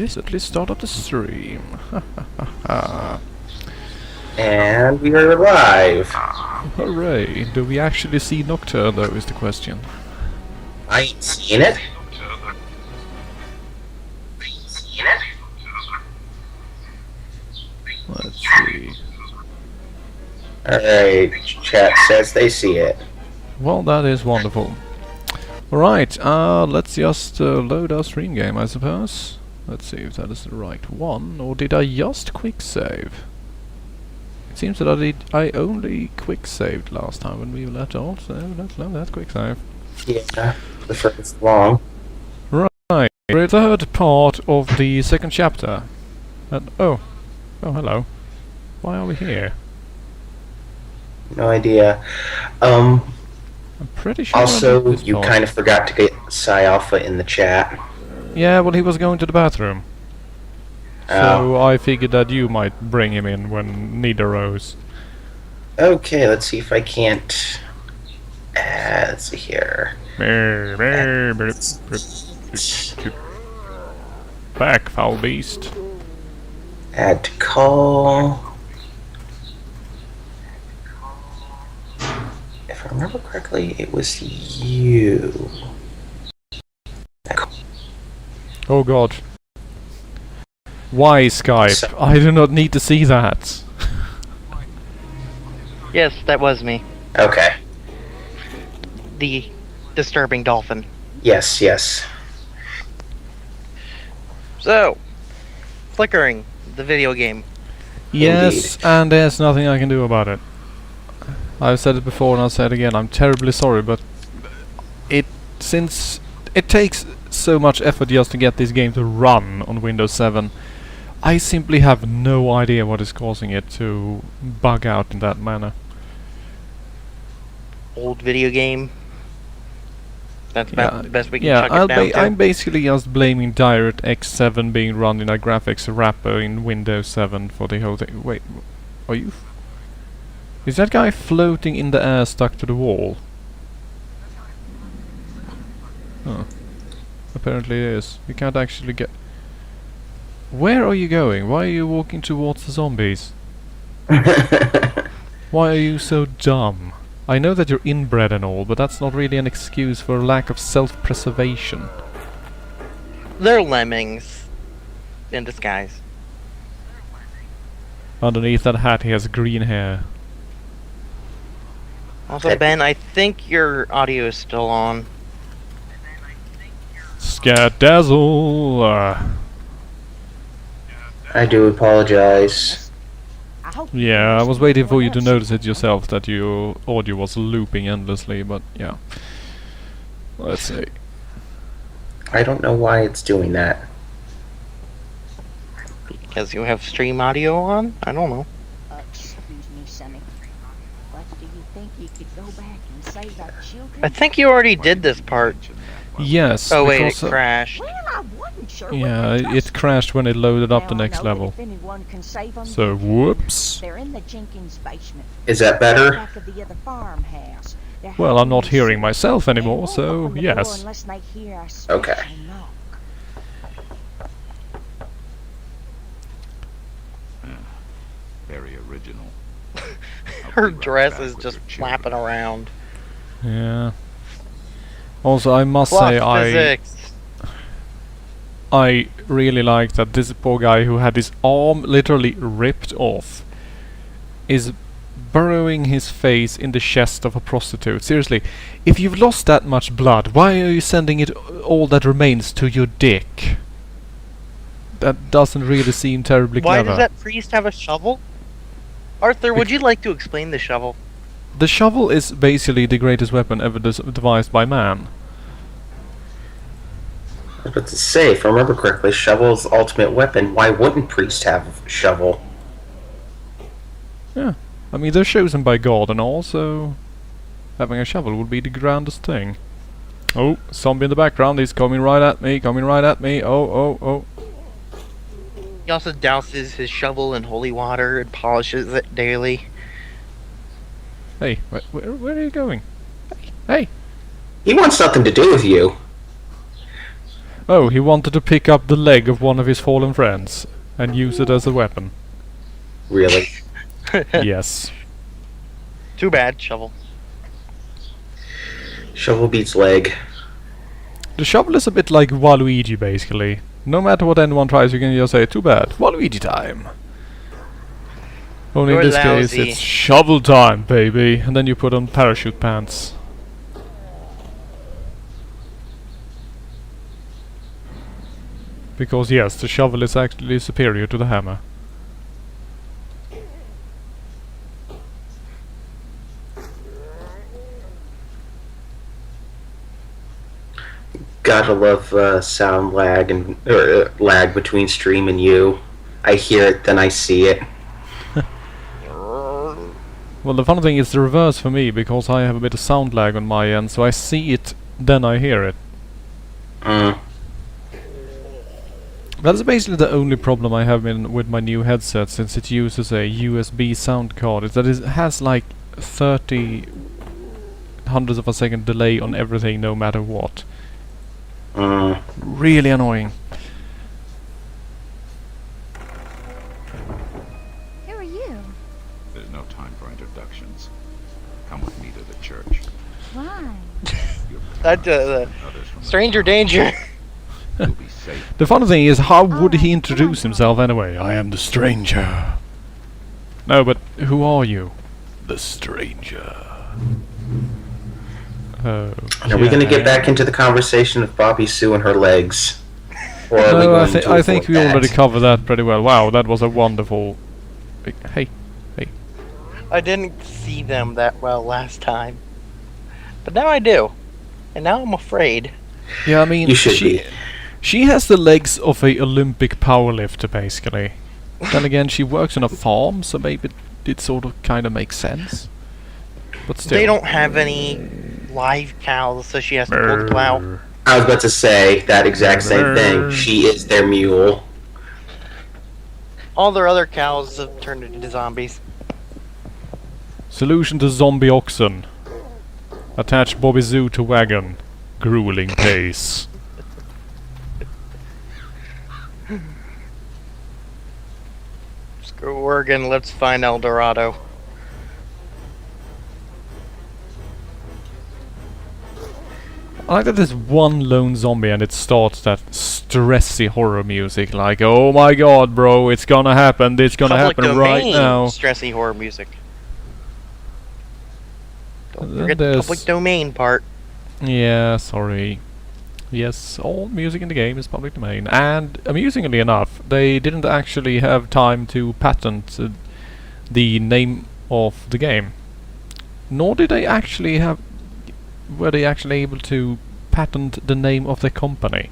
Please start up the stream. And we are live. Hooray! Do we actually see Nocturne, though, is the question. I ain't seen it. Let's see. Alright, chat says they see it. Well, that is wonderful. Alright, let's just load our stream game, I suppose. Let's see if that is the right one, or did I just quick save? It seems that I only quick saved last time when we left off, so let's load that quick save. Yeah, the first long. Right, we're the third part of the second chapter. And oh, hello. Why are we here? No idea. I'm pretty sure. Also, you kind of forgot to get Psi Alpha in the chat. Yeah, well, he was going to the bathroom. So I figured that you might bring him in when need arose. Okay, let's see if I can't. Let's see here. Back, foul beast. Add to call. If I remember correctly, it was you. Oh god. Why Skype? I do not need to see that. Yes, that was me. Okay. The disturbing dolphin. Yes, yes. So, flickering, the video game. Yes, and there's nothing I can do about it. I've said it before and I'll say it again, I'm terribly sorry, but since it takes so much effort just to get this game to run on Windows 7, I simply have no idea what is causing it to bug out in that manner. Old video game. That's about the best we can chuck it down to. I'm basically just blaming DirectX 7 being run in a graphics wrapper in Windows 7 for the whole thing. Wait, are you... Is that guy floating in the air stuck to the wall? Huh. Apparently it is. You can't actually get... Where are you going? Why are you walking towards the zombies? Why are you so dumb? I know that you're inbred and all, but that's not really an excuse for a lack of self-preservation. They're lemmings. In disguise. Underneath that hat he has green hair. Also, Ben, I think your audio is still on. Scadazzle! I do apologize. Yeah, I was waiting for you to notice it yourself that your audio was looping endlessly, but yeah. Let's see. I don't know why it's doing that. Because you have stream audio on? I don't know. Excuse me, Sonny. But do you think you could go back and save our children? I think you already did this part. Yes. Oh wait, it crashed. Well, I wasn't sure. Yeah, it crashed when it loaded up the next level. So, whoops. They're in the Jenkins basement. Is that better? Back of the other farmhouse. Well, I'm not hearing myself anymore, so yes. Okay. Very original. Her dress is just flapping around. Yeah. Also, I must say, I really like that this poor guy who had his arm literally ripped off is burrowing his face in the chest of a prostitute. Seriously, if you've lost that much blood, why are you sending it all that remains to your dick? That doesn't really seem terribly clever. Why does that priest have a shovel? Arthur, would you like to explain the shovel? The shovel is basically the greatest weapon ever devised by man. I was about to say, if I remember correctly, shovel's the ultimate weapon. Why wouldn't priest have a shovel? Yeah, I mean they're chosen by God and all, so having a shovel would be the grandest thing. Oh, zombie in the background, he's coming right at me, oh. He also douses his shovel in holy water and polishes it daily. Hey, where are you going? Hey! He wants nothing to do with you. Oh, he wanted to pick up the leg of one of his fallen friends and use it as a weapon. Really? Yes. Too bad, shovel. Shovel beats leg. The shovel is a bit like Waluigi, basically. No matter what anyone tries, you can just say, too bad, Waluigi time. Only You're in this case, lousy. it's shovel time, baby. And then you put on parachute pants. Because yes, the shovel is actually superior to the hammer. Gotta love sound lag and lag between stream and you. I hear it, then I see it. Well, the funny thing is the reverse for me, because I have a bit of sound lag on my end, so I see it, then I hear it. Mm. That's basically the only problem I have with my new headset, since it uses a USB sound card, is that it has like 30 hundredths of a second delay on everything, no matter what. Mm. Really annoying. Who are you? There's no time for introductions. Come with me to the church. Why? You're That, others from the stranger town. danger. You'll be safe. The funny thing is, how would he Alright, introduce come on, himself anyway? I am the stranger. No, but who are you? The stranger. Oh. Are we gonna yeah. get back into the conversation of Bobby Sue and her legs? Or are we No, going to I think avoid we already that? covered that pretty well. Wow, that was a wonderful... Hey. I didn't see them that well last time. But now I do. And now I'm afraid. Yeah, I mean, You should be. she has the legs of a Olympic powerlifter, basically. Then again, she works on a farm, so maybe it sort of kind of makes sense. But still. They don't have any live cows, so she has to pull the plow. I was about to say that exact same thing. She is their mule. All their other cows have turned into zombies. Solution to zombie oxen. Attach Bobby Zoo to wagon. Grueling pace. Screw Oregon, let's find El Dorado. I like that there's one lone zombie and it starts that stressy horror music, like, oh my god, bro, it's gonna happen, it's gonna Public happen right domain now. stressy horror music. Don't Then forget the there's- public domain part. Yeah, sorry. Yes, all music in the game is public domain, and amusingly enough, they didn't actually have time to patent the name of the game. Nor did they actually have... were they actually able to patent the name of the company.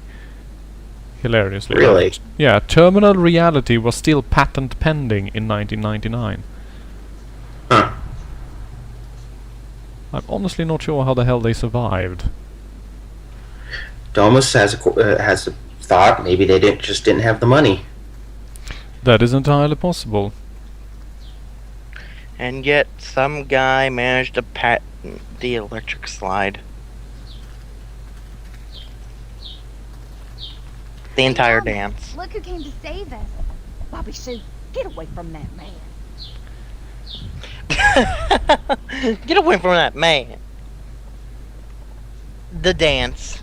Hilariously. Really? Yeah, Terminal Reality was still patent pending in 1999. Huh. I'm honestly not sure how the hell they survived. Domus has a thought. Maybe they didn't have the money. That is entirely possible. And yet, some guy managed to patent the electric slide. The entire Mama, dance. Look who came to save us. Bobby Sue, get away from that man. Get away from that man. The dance.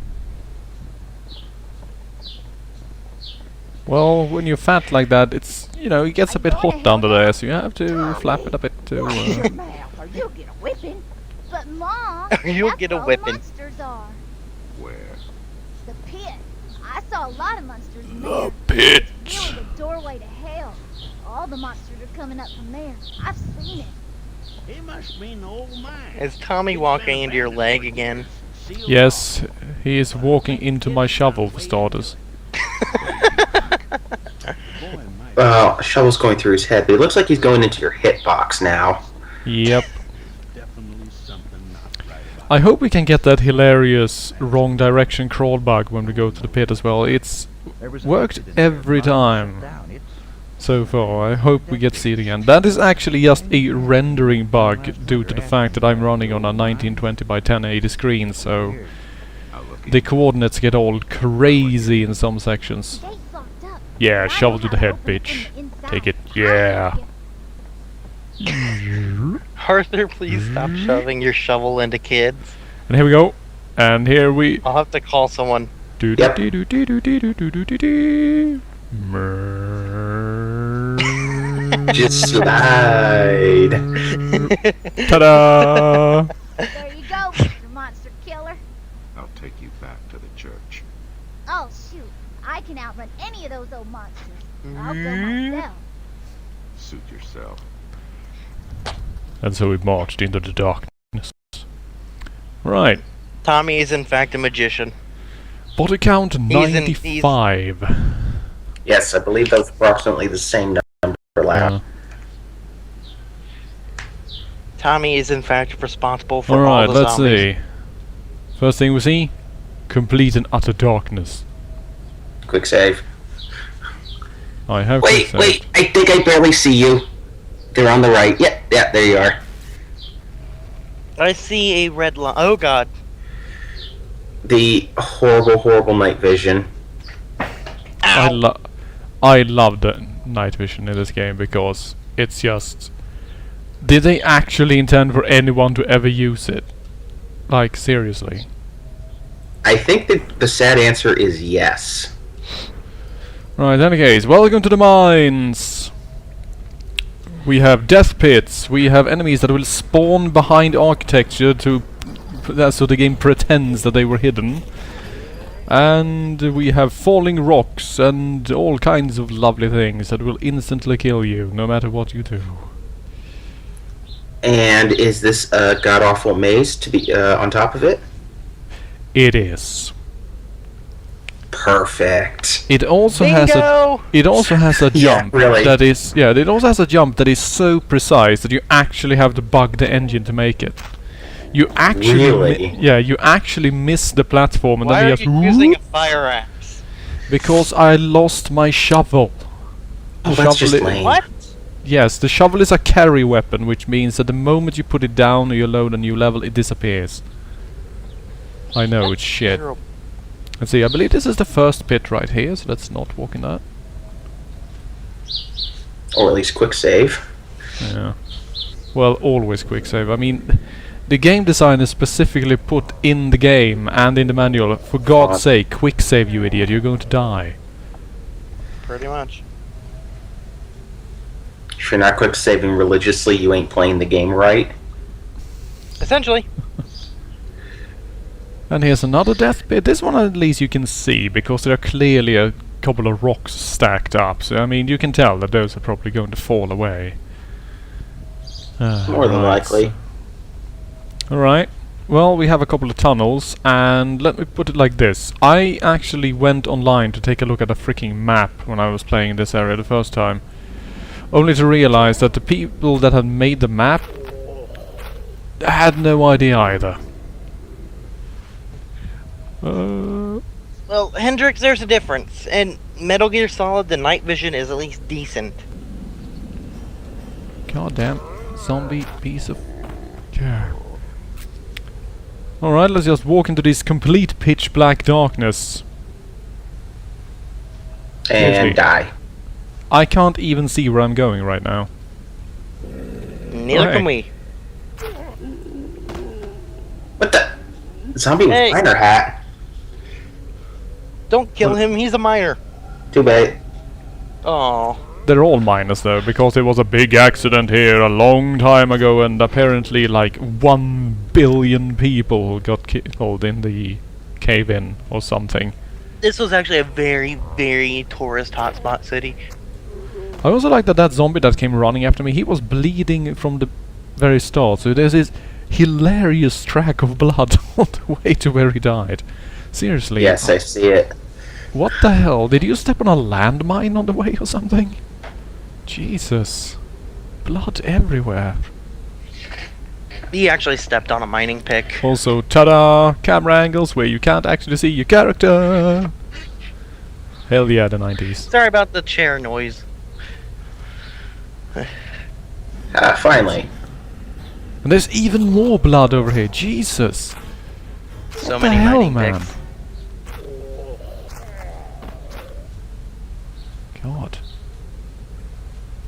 Well, when you're fat like that, it's, you know, it gets a bit hot under there, so you have to flap it a bit to... Watch your mouth or you'll get a whipping. But Mom, You'll that's get a where all whipping. the monsters are. Where? The pit. I saw a lot of monsters in The there. pit! It's really the doorway to hell. All the monsters are coming up from there. I've seen it. He must be an old man. Is Tommy walking into your leg again? Yes, he is walking into my shovel, for starters. Shovel's going through his head, but it looks like he's going into your hitbox now. Yep. Definitely something not right about I hope we can get that hilarious wrong direction crawl bug when we go to the pit as well. It's worked every time so far. I hope we get to see it again. That is actually just a rendering bug due to the fact that I'm running on a 1920 by 1080 screen, so I'll look the coordinates get all crazy in some sections. Stay locked up. Yeah, I shovel know to the how to head, open it bitch. from the inside. Take it. I'll Yeah. help you. Arthur, please stop shoving your shovel into kids. And here we go. And here we I'll have to call someone. do Yep. do do do do do do do do do. Just slide. Ta-da! There you go, Mr. Monster Killer. I'll take you back to the church. Oh, shoot. I can outrun any of those old monsters. I'll go myself. Suit yourself. And so we marched into the darkness. Right. Tommy is in fact a magician. Body count He's 95. Yes, I believe that's approximately the same number last. Tommy is in fact responsible for Alright, all the let's zombies. see. First thing we see, complete and utter darkness. Quick save. I have Wait, quick wait, saved. I think I barely see you. They're on the right. Yeah, there you are. I see a red line. Oh god. The horrible, horrible night vision. I love the night vision in this game because it's just... Did they actually intend for anyone to ever use it? Like, seriously. I think that the sad answer is yes. Right, in any case, welcome to the mines! We have death pits, we have enemies that will spawn behind architecture to... so the game pretends that they were hidden. And we have falling rocks and all kinds of lovely things that will instantly kill you, no matter what you do. And is this a god-awful maze to be on top of it? It is. Perfect. It also has a... Bingo! It also has a Yeah, jump really. that is... Yeah, it also has a jump that is so precise that you actually have to bug the engine to make it. You actually... Really? yeah, you actually miss the platform and Why then are you just... you using a fire axe? Because I lost my shovel. Oh, The that's just shovel lame. What? Yes, the shovel is a carry weapon, which means that the moment you put it down or you load a new level, it disappears. I know, it's shit. Terrible. Let's see, I believe this is the first pit right here, so let's not walk in that. Or at least quick save. Yeah. Well, always quick save. I mean, the game designer specifically put in the game and in the manual, for God's sake, quick save, you idiot, you're going to die. Pretty much. If you're not quick saving religiously, you ain't playing the game right. Essentially. And here's another death pit. This one at least you can see, because there are clearly a couple of rocks stacked up. So, I mean, you can tell that those are probably going to fall away. More than likely. Alright. Well, we have a couple of tunnels, and let me put it like this. I actually went online to take a look at a freaking map when I was playing in this area the first time. Only to realize that the people that had made the map had no idea either. Well, Hendrix, there's a difference. In Metal Gear Solid, the night vision is at least decent. Goddamn zombie piece of... Yeah. Alright, let's just walk into this complete pitch black darkness. And Seriously. die. I can't even see where I'm going right now. Neither Right. can we. What the? Zombie with Hey. miner hat. Don't kill him, he's a miner. Too bad. Oh. They're all minus though, because there was a big accident here a long time ago and apparently like 1 billion people got killed in the cave-in or something. This was actually a very, very tourist hotspot city. I also like that that zombie that came running after me, he was bleeding from the very start, so there's this hilarious track of blood on the way to where he died. Seriously. Yes, I see it. What the hell? Did you step on a landmine on the way or something? Jesus. Blood everywhere. He actually stepped on a mining pick. Also, ta-da! Camera angles where you can't actually see your character! Hell yeah, the 90s. Sorry about the chair noise. Finally. And there's even more blood over here, Jesus! So What the many hell, mining man? picks. God.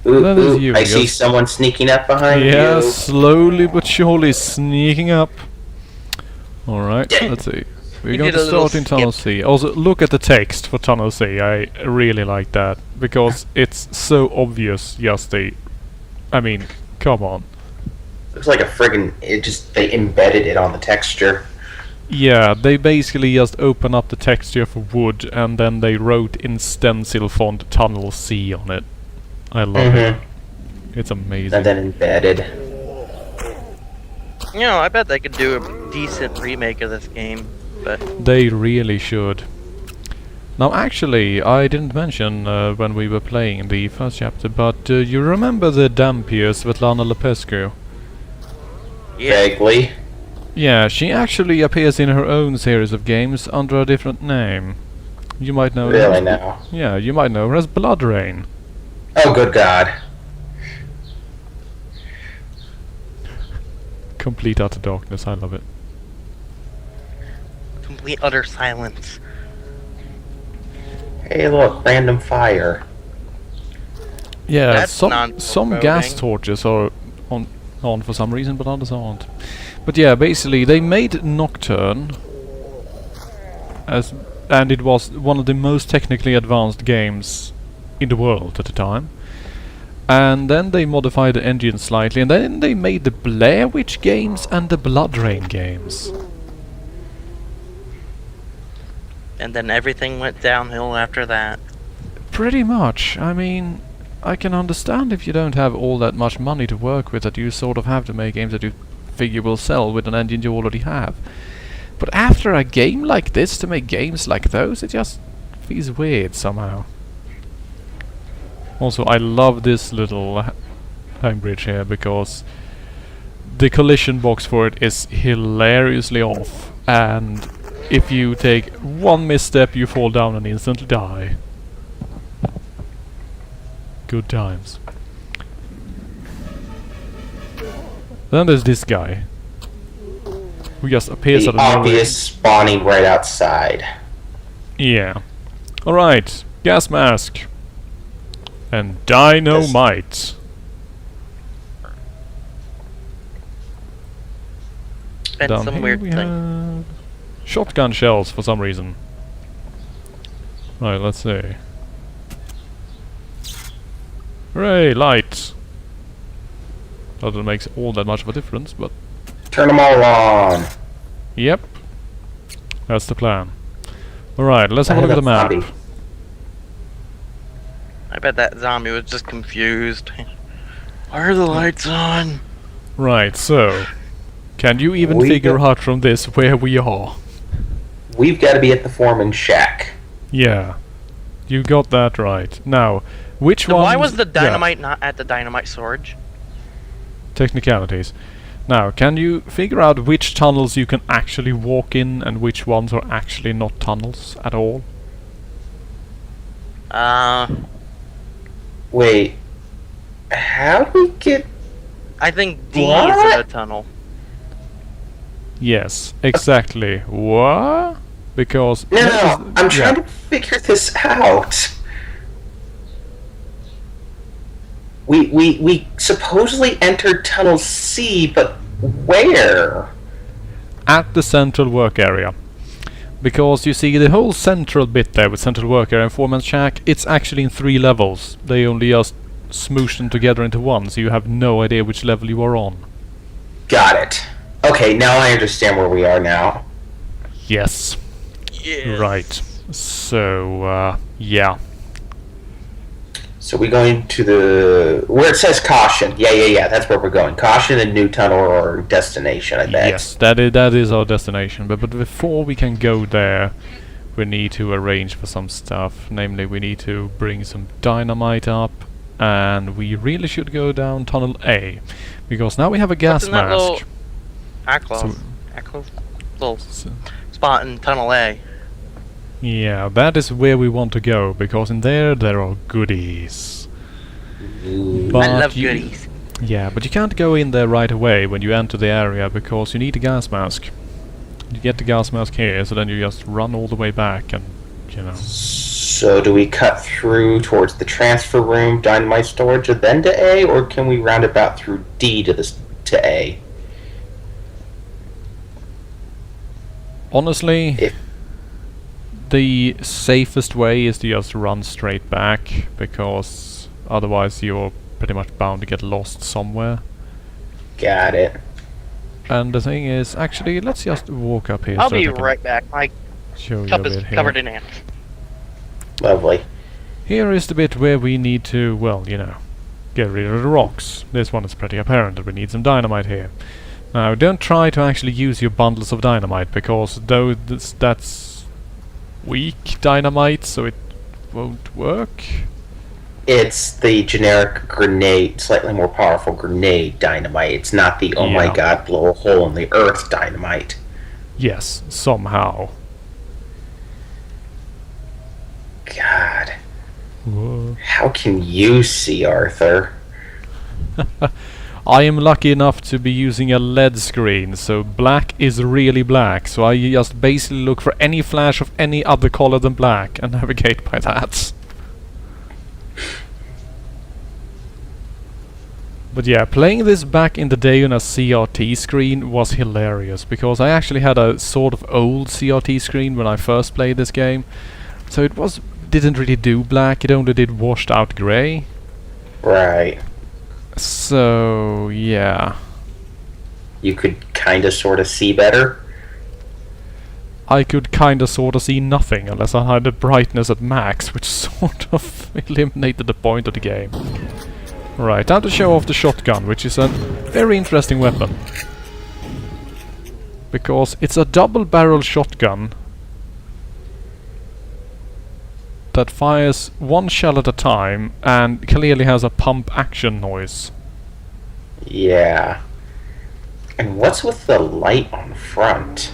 Ooh, That is ooh, you, I see yes. someone sneaking up behind Yeah, you. slowly but surely sneaking up. Alright, Yeah. let's see. We're You going did to a little start in Tunnel C. Also, look at the text for Tunnel C. I really like that. Because it's so obvious, I mean, come on. Looks like a friggin' they embedded it on the texture. Yeah, they basically just open up the texture for wood and then they wrote in stencil font Tunnel C on it. I love it. It's amazing. And then embedded. You know, I bet they could do a decent remake of this game, but They really should. Now actually, I didn't mention when we were playing the first chapter, but you remember the Dampier Svetlana Lepescu? yeah. Vaguely. Yeah, she actually appears in her own series of games under a different name. You might know her Really as now. Yeah, you might know her as Blood Rain. Oh, good God. Complete utter darkness, I love it. Complete utter silence. Hey, look, random fire. Yeah, That's some non-foreboding. gas torches are on for some reason, but others aren't. But yeah, basically they made Nocturne, and it was one of the most technically advanced games in the world at the time. And then they modified the engine slightly, and then they made the Blair Witch games and the Blood Rain games. And then everything went downhill after that. Pretty much. I mean, I can understand if you don't have all that much money to work with, that you sort of have to make games that you figure will sell with an engine you already have. But after a game like this, to make games like those, it just feels weird somehow. Also, I love this little hang bridge here because the collision box for it is hilariously off, and if you take one misstep, you fall down and instantly die. Good times. Then there's this guy, who just appears The out of nowhere. obvious spawning right outside. Yeah. Alright, gas mask. And dynamite. And Down some here weird we thing. have shotgun shells for some reason. Right, let's see. Hooray, light! Not that it makes all that much of a difference, but Turn them all on. yep. That's the plan. Alright, let's have a look at the map. Zombie. I bet that zombie was just confused. Why are the lights on? Right, so can you even We figure got- out from this where we are? We've got to be at the foreman's shack. Yeah. You got that right. Now, which So one? why was the dynamite not at the dynamite storage? Technicalities. Now, can you figure out which tunnels you can actually walk in and which ones are actually not tunnels at all? Wait. How do we get... I think D is What? in a tunnel. Yes, exactly. What? Because No, that no, is- I'm yeah. trying to figure this out. We supposedly entered Tunnel C, but where? At the central work area. Because you see the whole central bit there with central work area and foreman's shack, it's actually in 3 levels. They only just smooshed them together into one, so you have no idea which level you are on. Got it. Okay, now I understand where we are now. Yes. Yeah. Right. So, yeah. So we're going to the... where it says caution. Yeah, that's where we're going. Caution and new tunnel or destination, I bet. Yes, that is our destination. But before we can go there, we need to arrange for some stuff. Namely, we need to bring some dynamite up, and we really should go down Tunnel A, because now we have a gas What's in that little mask. Acklov little So, spot in tunnel A? yeah, that is where we want to go, because in there are goodies. But I love you- goodies. Yeah, but you can't go in there right away when you enter the area, because you need a gas mask. You get the gas mask here, so then you just run all the way back and, you know. So do we cut through towards the transfer room, dynamite storage, and then to A, or can we roundabout through D to A? Honestly, If- the safest way is to just run straight back, because otherwise you're pretty much bound to get lost somewhere. Got it. And the thing is, actually, let's just walk up here. I'll so be I can right back. My show you cup a is bit here. covered in ants. Lovely. Here is the bit where we need to, well, you know, get rid of the rocks. This one is pretty apparent that we need some dynamite here. Now, don't try to actually use your bundles of dynamite, because though that's weak dynamite, so it won't work. It's the generic grenade, slightly more powerful grenade dynamite. It's not the, oh my Yeah. god, blow a hole in the earth dynamite. Yes, somehow. God. Whoa. How can you see, Arthur? I am lucky enough to be using a LED screen, so black is really black, so I just basically look for any flash of any other color than black and navigate by that. But yeah, playing this back in the day on a CRT screen was hilarious, because I actually had a sort of old CRT screen when I first played this game, so it didn't really do black, it only did washed out grey. Right. So yeah, You could kind of sort of see better. I could kinda sorta see nothing unless I had the brightness at max, which sort of eliminated the point of the game. Right, time to show off the shotgun, which is a very interesting weapon. Because it's a double-barrel shotgun that fires one shell at a time and clearly has a pump action noise. Yeah. And what's with the light on front?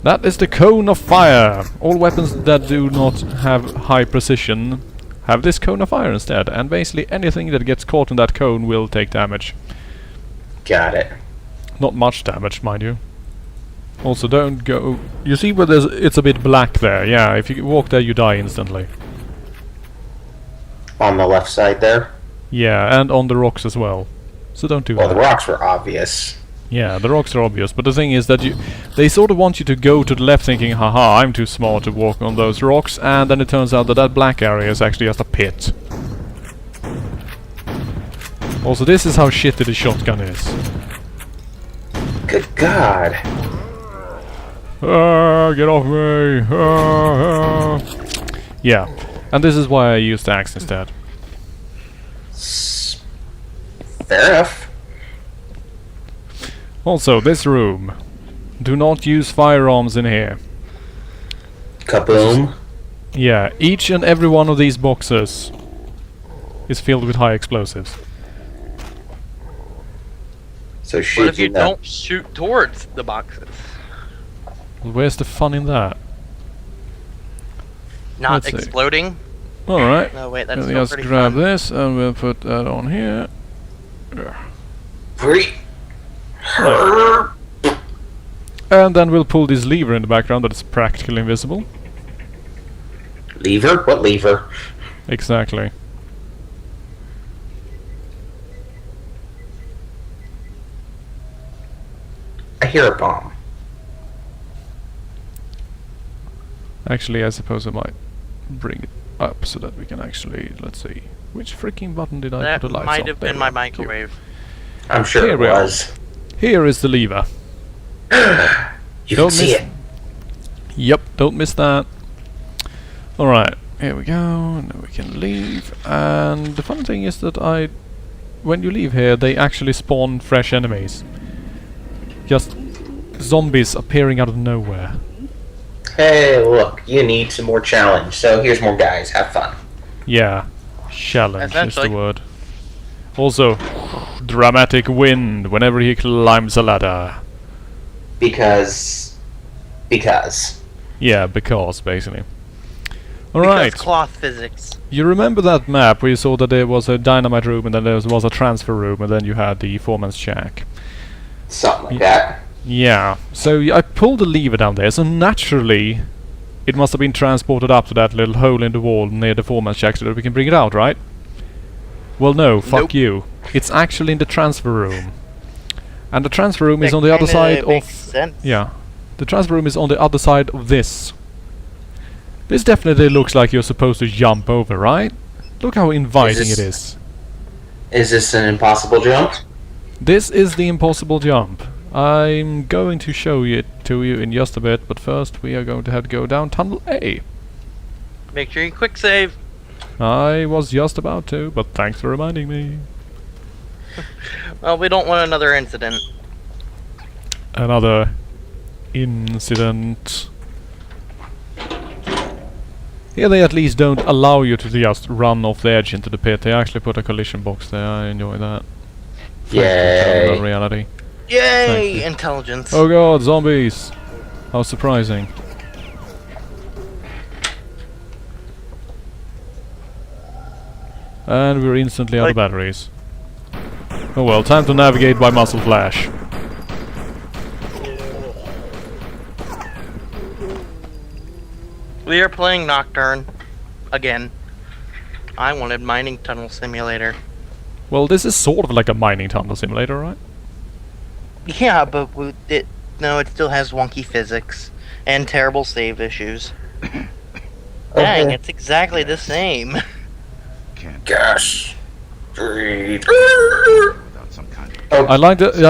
That is the cone of fire! All weapons that do not have high precision have this cone of fire instead, and basically anything that gets caught in that cone will take damage. Got it. Not much damage, mind you. Also, don't go... You see where it's a bit black there? Yeah, if you walk there you die instantly. On the left side there? Yeah, and on the rocks as well. So don't do Well, that. the rocks were obvious. Yeah, the rocks are obvious, but the thing is that they sort of want you to go to the left thinking, haha, I'm too smart to walk on those rocks, and then it turns out that that black area is actually just a pit. Also, this is how shitty the shotgun is. Good God. Ah, get off me! Ah, ah. Yeah, and this is why I used the axe instead. Fair enough. Also, this room. Do not use firearms in here. Kaboom. Yeah, each and every one of these boxes is filled with high explosives. So What if you shooting them. don't shoot towards the boxes? Where's the fun in that? Not Let's see. exploding? Alright, No, wait, that's let me still just pretty grab fun. this and we'll put that on here. Pretty. And then we'll pull this lever in the background that is practically invisible. Lever? What lever? Exactly. I hear a bomb. Actually, I suppose I might bring it up so that we can actually, let's see. Which freaking button did I That put the lights might on? have There been we my go. microwave. I'm sure Here it we are. was. Here is the lever. You Don't can see miss- it. Yep, don't miss that. Alright, here we go, and then we can leave. And the funny thing is that when you leave here, they actually spawn fresh enemies. Just zombies appearing out of nowhere. Hey, look, you need some more challenge. So here's more guys. Have fun. Yeah, challenge is the Essentially. word. Also, dramatic wind whenever he climbs a ladder. Because. Yeah, because, basically. Because Alright, cloth physics. you remember that map where you saw that there was a dynamite room and then there was a transfer room and then you had the foreman's shack? Something like that. Yeah, so I pulled the lever down there, so naturally it must have been transported up to that little hole in the wall near the foreman's shack so that we can bring it out, right? Well, no, fuck Nope. you. It's actually in the transfer room. And the transfer room is That on the other kinda side makes of... sense. Yeah. The transfer room is on the other side of this. This definitely looks like you're supposed to jump over, right? Look how inviting it is. Is this an impossible jump? This is the impossible jump. I'm going to show it to you in just a bit, but first we are going to have to go down Tunnel A. Make sure you quick save. I was just about to, but thanks for reminding me. Well, we don't want another incident. Another incident. Here they at least don't allow you to just run off the edge into the pit. They actually put a collision box there. I enjoy that. Yay. Reality. Yay! Thank you. Intelligence. Oh god, zombies! How surprising. And we're instantly out of batteries. Oh well, time to navigate by muscle flash. We are playing Nocturne. Again. I wanted Mining Tunnel Simulator. Well, this is sort of like a mining tunnel simulator, right? Yeah, but no, it still has wonky physics and terrible save issues. Dang, Okay. it's exactly the same. Can't Gas. Breathe. without some kind of I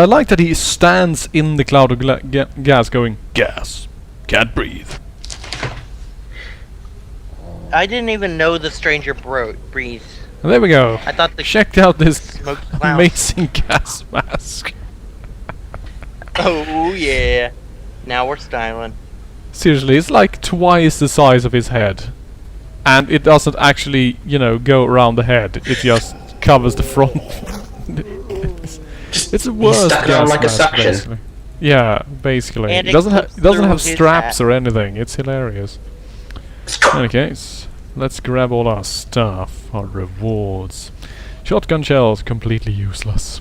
like that he stands in the cloud of gas going, gas, can't breathe. I didn't even know the stranger breathed. And there we go. I thought the Check out this smoky cloud. amazing gas mask. Oh yeah. Now we're styling. Seriously, it's like twice the size of his head. And it doesn't actually, you know, go around the head. It just covers the front. It's the worst stuck it gas on like a mask, suction. basically. Yeah, basically. And It it doesn't clips have through have his straps hat. or anything. It's hilarious. In any case, let's grab all our stuff, our rewards. Shotgun shells, completely useless.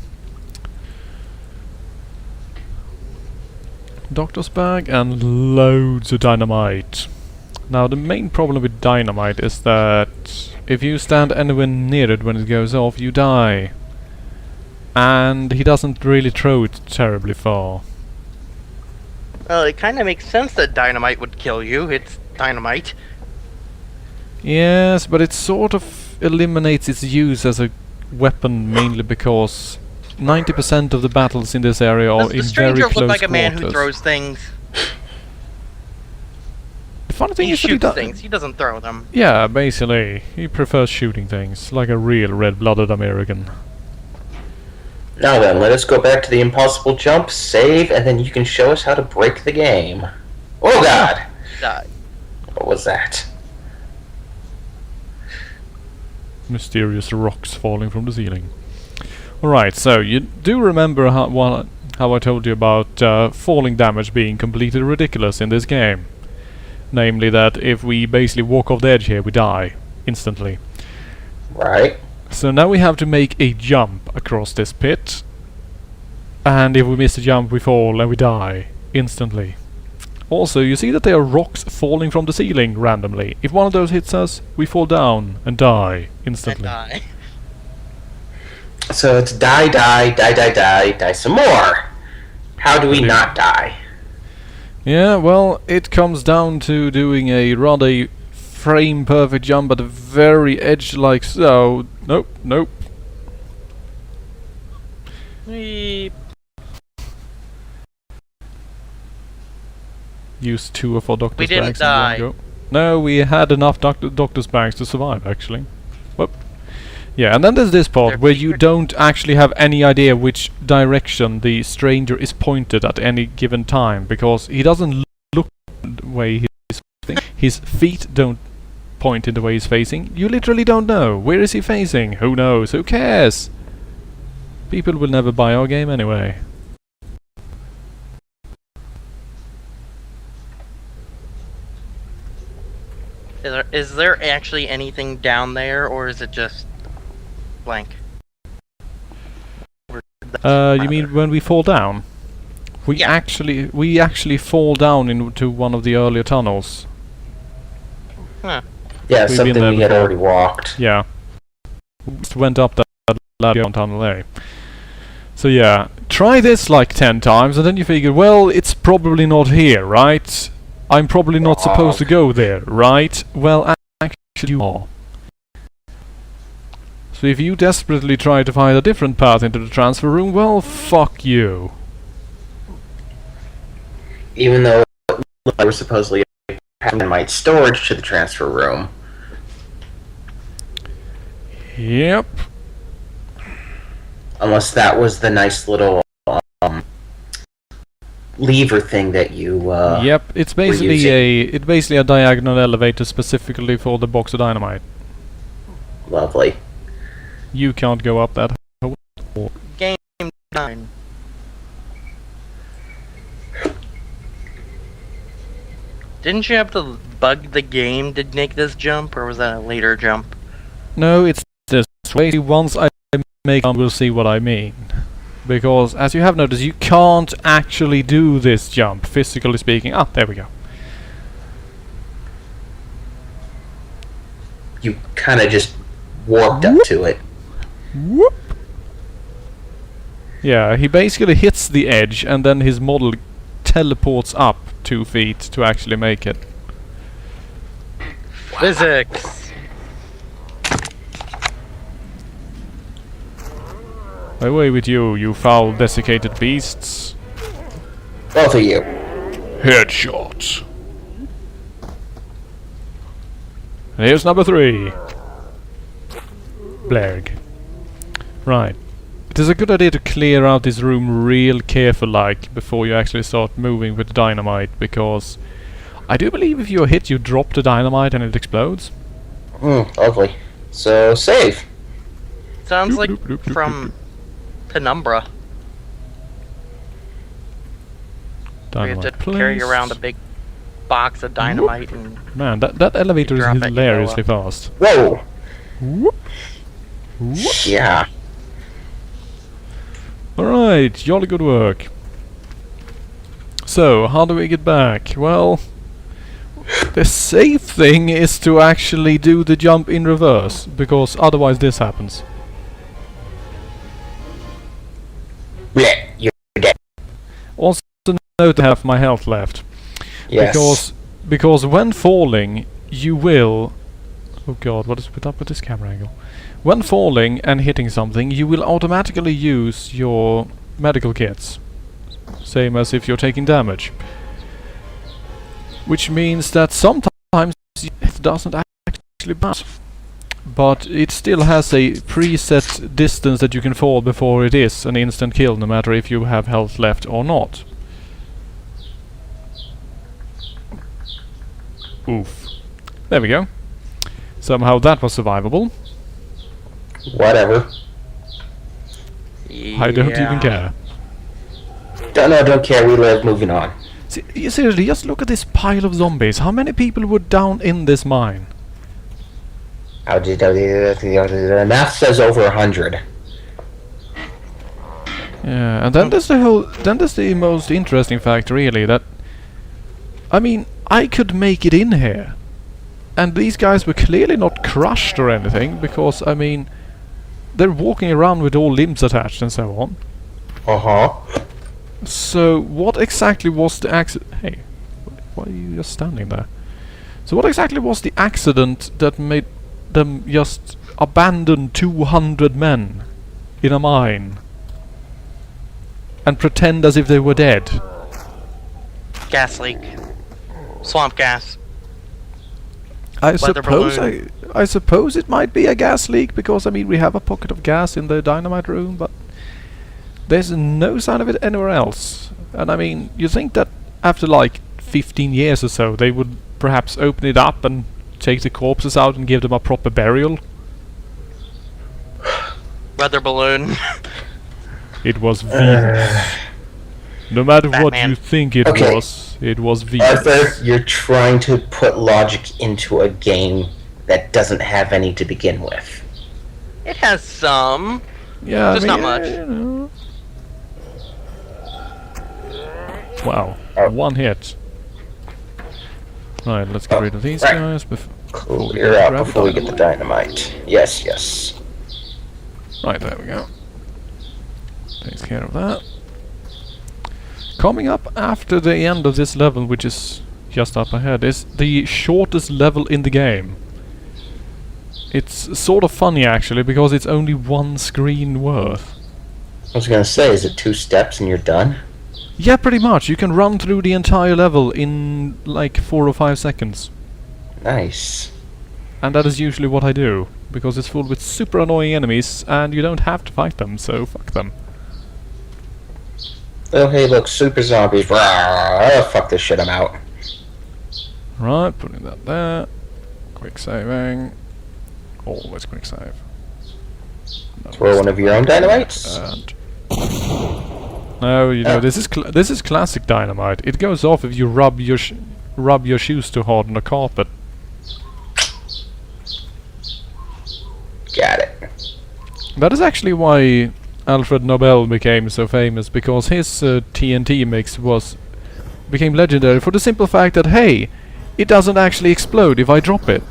Doctor's bag and loads of dynamite. Now the main problem with dynamite is that if you stand anywhere near it when it goes off, you die. And he doesn't really throw it terribly far. Well, it kind of makes sense that dynamite would kill you. It's dynamite. Yes, but it sort of eliminates its use as a weapon mainly because 90% of the battles in this area are Does the in very stranger close look like a man who quarters. throws things? The funny thing He is that he shoots does. things. He doesn't throw them. Yeah, basically, he prefers shooting things like a real red-blooded American. Now then, let us go back to the impossible jump, save, and then you can show us how to break the game. Oh god! Die. What was that? Mysterious rocks falling from the ceiling. Alright, so you do remember how I told you about falling damage being completely ridiculous in this game. Namely that if we basically walk off the edge here, we die instantly. Right. So now we have to make a jump across this pit. And if we miss the jump, we fall and we die instantly. Also, you see that there are rocks falling from the ceiling randomly. If one of those hits us, we fall down and die instantly. And die. So it's die, die, die, die, die, die some more. How do we Indeed. not die? Yeah, well, it comes down to doing a rather frame-perfect jump at the very edge like so. Nope, nope. Weep. Use 2 of our doctor's didn't bags die. in one go. No, we had enough doctor's bags to survive, actually. Whoop. Yeah, and then there's this part They're where you secret. don't actually have any idea which direction the stranger is pointed at any given time, because he doesn't look the way he's facing. His feet don't point in the way he's facing. You literally don't know. Where is he facing? Who knows? Who cares? People will never buy our game anyway. Is there actually anything down there, or is it just blank? You mean when we fall down? We Yeah. actually fall down into one of the earlier tunnels. Huh. Yeah, We've been something there we had before. already walked. Yeah. Just went up that ladder down Tunnel A. So yeah, try this like 10 times and then you figure, well, it's probably not here, right? I'm probably not supposed to go there, right? Well, actually you are. So if you desperately try to find a different path into the transfer room, well, fuck you. Even though there was supposedly a dynamite storage to the transfer room. Yep. Unless that was the nice little lever thing that you Yep, it's basically a diagonal elevator specifically for the box of dynamite. Lovely. You can't go up that hole. Game 9. Didn't you have to bug the game to make this jump, or was that a later jump? No, it's this way. Once I make it, we'll see what I mean. Because, as you have noticed, you can't actually do this jump, physically speaking. Ah, there we go. You kind of just warped up to it. Whoop! Yeah, he basically hits the edge, and then his model teleports up 2 feet to actually make it. Physics! Away with you, you foul desiccated beasts. Both of you. Headshot. And here's number 3. Blerg. Right. It is a good idea to clear out this room real careful-like before you actually start moving with the dynamite, because I do believe if you're hit, you drop the dynamite and it explodes. Lovely. So, save. Sounds like from Penumbra. We have to Dynamite, carry please. around a big box of dynamite and Man, that elevator is drop it, you go hilariously up. fast. Whoa. Whoop. Whoop. Yeah. Alright, jolly good work. So, how do we get back? Well, the safe thing is to actually do the jump in reverse, because otherwise this happens. Blech, you're dead. Also note I have my health left. Yes. Because when falling, you will... Oh god, what is up with this camera angle? When falling and hitting something, you will automatically use your medical kits. Same as if you're taking damage. Which means that sometimes it doesn't actually bounce. But it still has a preset distance that you can fall before it is an instant kill, no matter if you have health left or not. Oof. There we go. Somehow that was survivable. Whatever. I don't even care. Don't care. We live. Moving on. Seriously, just look at this pile of zombies. How many people were down in this mine? The math says over 100. Yeah, and then there's the most interesting fact, really, that... I mean, I could make it in here. And these guys were clearly not crushed or anything, because, I mean... They're walking around with all limbs attached and so on. Uh-huh. So, what exactly was the accident... Hey, why are you just standing there? So what exactly was the accident that made them just abandon 200 men in a mine? And pretend as if they were dead? gas leak. Swamp gas. I Weather suppose balloon. I suppose it might be a gas leak, because I mean we have a pocket of gas in the dynamite room, but there's no sign of it anywhere else. And I mean, you think that after like 15 years or so they would perhaps open it up and take the corpses out and give them a proper burial? Weather balloon. It was Venus. No matter what Batman. you think it Okay. was Venus. Arthur, you're trying to put logic into a game that doesn't have any to begin with. It has some. Yeah, Just I mean, not much. you know. Wow, Oh. one hit. Right, let's get rid of these right. guys. Clear out Grab before we get the dynamite. Yes, yes. Right, there we go. Takes care of that. Coming up after the end of this level, which is just up ahead, is the shortest level in the game. It's sort of funny actually, because it's only one screen worth. I was gonna say, is it 2 steps and you're done? Yeah, pretty much. You can run through the entire level in like 4 or 5 seconds. Nice. And that is usually what I do, because it's full with super annoying enemies and you don't have to fight them, so fuck them. Oh, hey, look, super zombies. Rawr. Oh, fuck this shit, I'm out. Right, putting that there. Quick saving. Always quick save. No, Throw one of your own dynamites? and no, you know, this is classic dynamite. It goes off if you rub your shoes too hard on the carpet. Got it. That is actually why Alfred Nobel became so famous, because his TNT mix became legendary for the simple fact that, hey, it doesn't actually explode if I drop it.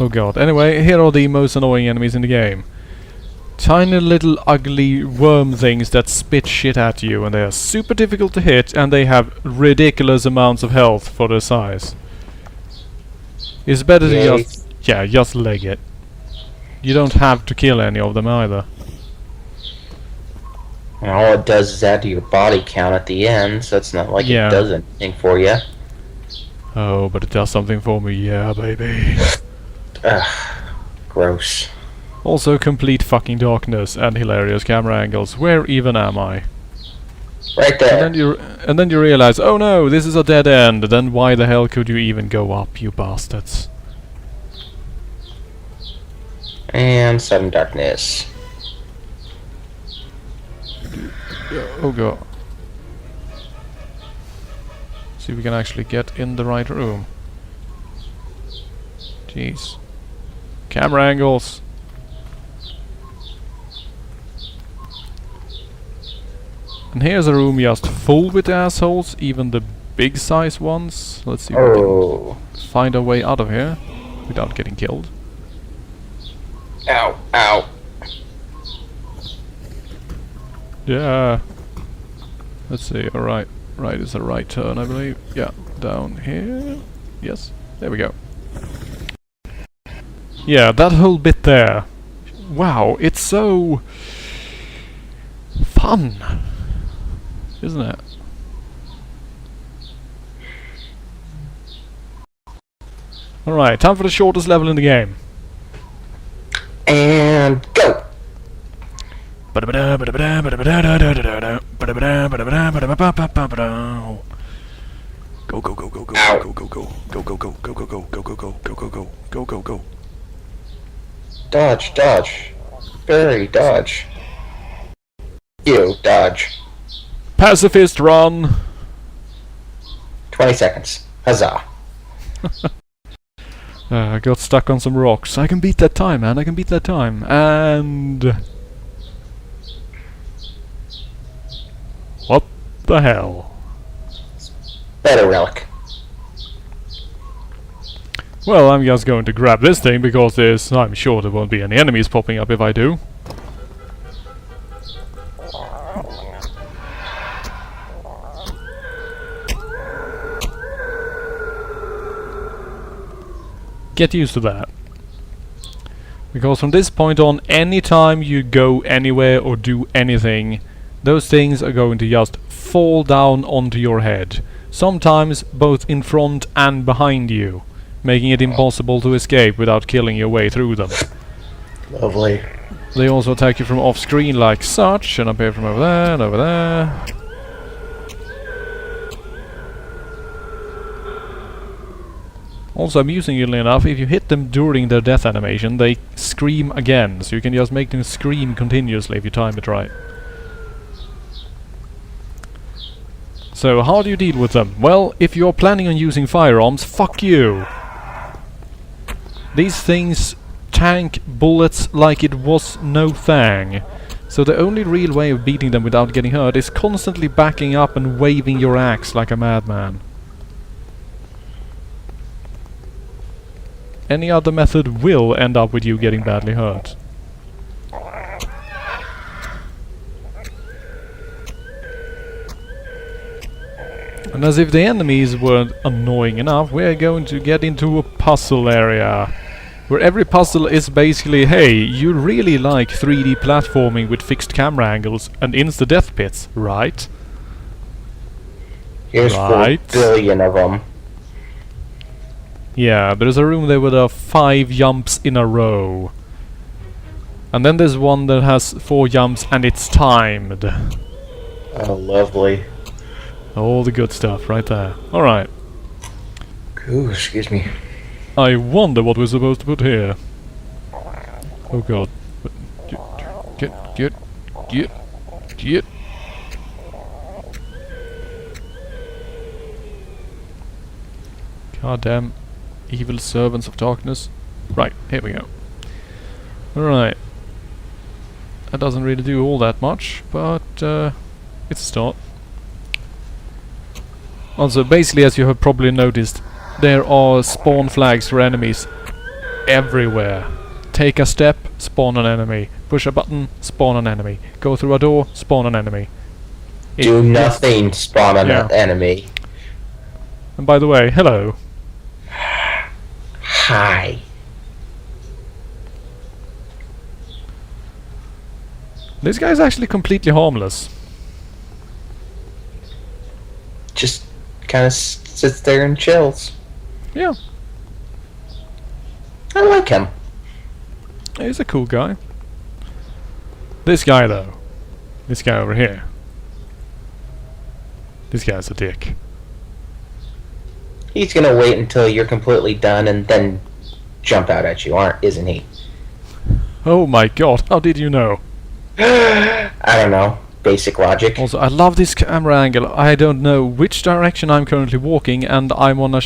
Oh god. Anyway, here are the most annoying enemies in the game. Tiny little ugly worm things that spit shit at you, and they are super difficult to hit, and they have ridiculous amounts of health for their size. It's better to just leg it. You don't have to kill any of them either. And all it does is add to your body count at the end, so it's not like Yeah. it does anything for you. Oh, but it does something for me, yeah, baby. Ugh. Gross. Also, complete fucking darkness and hilarious camera angles. Where even am I? Right there. And then you realize, oh no, this is a dead end. Then why the hell could you even go up, you bastards? And sudden darkness. Oh god. See if we can actually get in the right room. Jeez. Camera angles. And here's a room just full with assholes, even the big size ones. Let's see if we Oh. can find a way out of here without getting killed. Ow. Ow. Yeah. Let's see. Alright. Right is a right turn, I believe. Yeah. Down here. Yes. There we go. Yeah, that whole bit there. Wow, it's so fun, isn't it? Alright, time for the shortest level in the game. And go. Go go go go go Ow. go go go go go go go go go go go go go go go go go go. Dodge, dodge. Barry, dodge. You, dodge. Pacifist run. 20 seconds. Huzzah. I got stuck on some rocks. I can beat that time, man. I can beat that time. And what the hell? Better relic. Well, I'm just going to grab this thing because I'm sure there won't be any enemies popping up if I do. Get used to that. Because from this point on, anytime you go anywhere or do anything, those things are going to just fall down onto your head. Sometimes both in front and behind you, making it impossible to escape without killing your way through them. Lovely. They also attack you from off screen like such, and appear from over there and over there. Also, amusingly enough, if you hit them during their death animation, they scream again, so you can just make them scream continuously if you time it right. So, how do you deal with them? Well, if you're planning on using firearms, fuck you! These things tank bullets like it was no thing. So the only real way of beating them without getting hurt is constantly backing up and waving your axe like a madman. Any other method will end up with you getting badly hurt. And as if the enemies weren't annoying enough, we're going to get into a puzzle area. Where every puzzle is basically, hey, you really like 3D platforming with fixed camera angles and insta-death pits, right? Here's Right. 4 billion of them. Yeah, there's a room there with 5 jumps in a row. And then there's one that has 4 jumps and it's timed. Oh, lovely. All the good stuff right there. Alright. Ooh, excuse me. I wonder what we're supposed to put here. Oh god. Get. Goddamn evil servants of darkness. Right, here we go. Alright. That doesn't really do all that much, but it's a start. Also, basically, as you have probably noticed, there are spawn flags for enemies everywhere. Take a step, spawn an enemy. Push a button, spawn an enemy. Go through a door, spawn an enemy. Do nothing, spawn an enemy. And by the way, hello. Hi. This guy's actually completely harmless. Just kind of sits there and chills. Yeah, I like him. he's a cool guy. This guy, though. This guy over here. This guy's a dick. He's gonna wait until you're completely done and then jump out at you, isn't he? Oh my god, how did you know? I don't know. Basic logic. Also, I love this camera angle. I don't know which direction I'm currently walking, and I'm on a